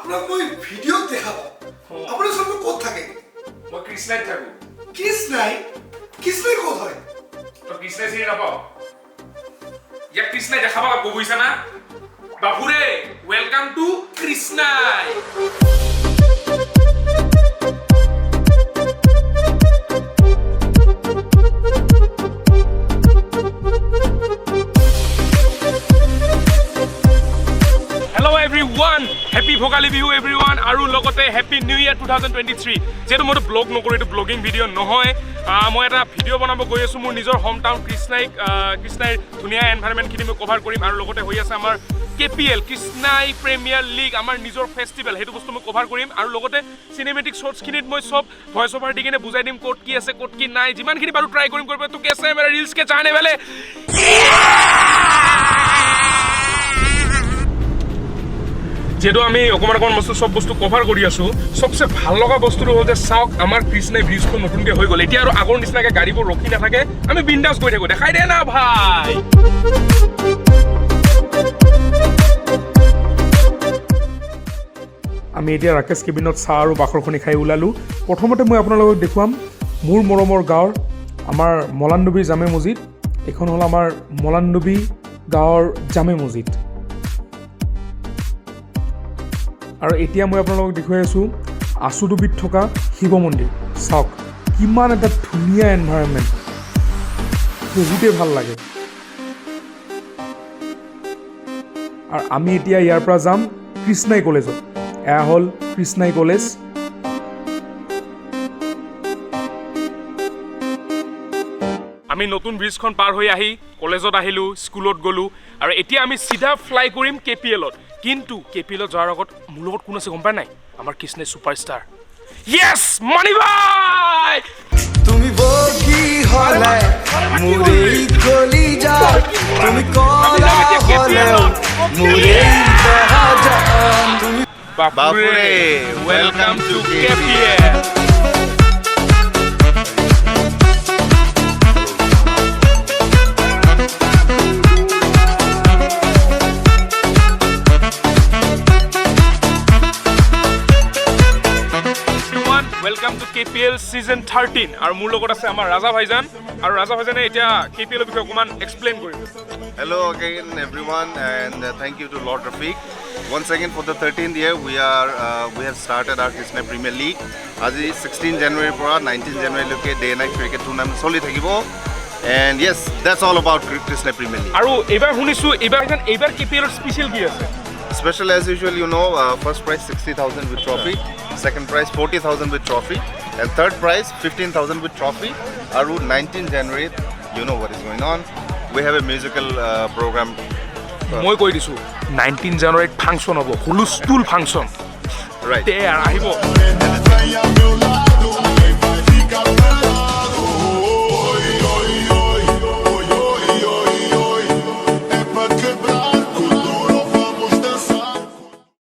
আপোনাক মই ভিডিঅ'ত দেখা পাওঁ আপুনি সব ক'ত থাকে মই কৃষ্ণাই থাকো কৃষ্ণাই ক'ত হয় তো কৃষ্ণাই চিনি নাপাও ইয়াক কৃষ্ণাই দেখাবা বুজিছা না বাপুৰে welcome to Krishnai Happy Bhogali Bihu everyone aru logote happy new year 2023 jeto moi blog nokore to blogging video nohoy moi eta video banabo goi asu mur nijor hometown Krishnai dhunia environment khini moi cover korim aru logote hoi ase amar KPL Krishnai Premier League amar nijor festival hetu bostu moi cover korim aru logote cinematic shots khinit moi sob voice over digene bujai dim code ki ase code ki nai jiman khini baru try korim korbe to kaise mera reels ke chahne wale যেটো আমি অকমান বস্তু সব বস্তু cover কৰি আছো সবচেয়ে ভাল লগা বস্তুটো হ'ল যে চাওক আমাৰ কৃষ্ণাই ব্ৰিজখন নতুনকৈ হৈ গ'ল এতিয়া আৰু আগৰ নিচিনাকে গাড়ীবোৰ ৰখি নাথাকে আমি বিন্দাস গৈ থাকো দেখাই দে না ভাই আমি এতিয়া ৰাকেশ কেবিনত চাহ আৰু বাখৰখনি খাই ওলালো প্ৰথমতে মই আপোনালোকক দেখুৱাম মোৰ মৰমৰ গাঁৱৰ আমাৰ মলানডুবি জামে মছজিদ এখন হ'ল আমাৰ মলানডুবি গাঁৱৰ জামে মছজিদ আৰু এতিয়া মই আপোনালোকক দেখুৱাই আছোঁ আচুডুবিত থকা শিৱ মন্দিৰ চাওক কিমান এটা ধুনীয়া এনভাইৰনমেণ্ট বহুতেই ভাল লাগে আৰু আমি এতিয়া ইয়াৰ পৰা যাম কৃষ্ণাই কলেজত এয়া হ'ল কৃষ্ণাই কলেজ আমি নতুন ব্ৰিজখন পাৰ হৈ আহি কলেজত আহিলো স্কুলত গলো আৰু এতিয়া আমি সিধা ফ্লাই কৰিম কেপিএলত কিন্তু কেপিএলত যোৱাৰ আগত মোৰ লগত কোন আছে গম পাই নাই আমাৰ কৃষ্ণাই সুপাৰষ্টাৰ ইয়েস মানি ভাই তুমি বকি হলে মুরে গলি যা তুমি কলা হলে মুরে দেখা যা তুমি বাপুরে welcome to KPL Welcome to KPL season 13 আৰু মোৰ লগত আছে আমাৰ ৰাজা ভাইজান আৰু ৰাজা ভাইজানে এতিয়া KPL ৰ বিষয়ে অকমান এক্সপ্লেইন কৰিব Hello again everyone and thank you to Lord Rafiq. Once again for the 13th year we have started our Krishnai Premier League. আজি 16 January পৰা 19 January লৈকে day night cricket tournament চলি থাকিব. And yes, that's all about Krishnai Premier League. আৰু এবাৰ শুনিছো এবাৰ KPL ৰ স্পেশাল কি আছে Special as usual, you know, first prize 60,000 with trophy, second prize 40,000 with trophy, and third prize 15,000 with trophy. Aru 19 January, you know what is going on. We have a musical program. মই কৈ দিছো 19 জানুৱাৰীত function হ'ব হুলুস্তুল function Right. তে আহিব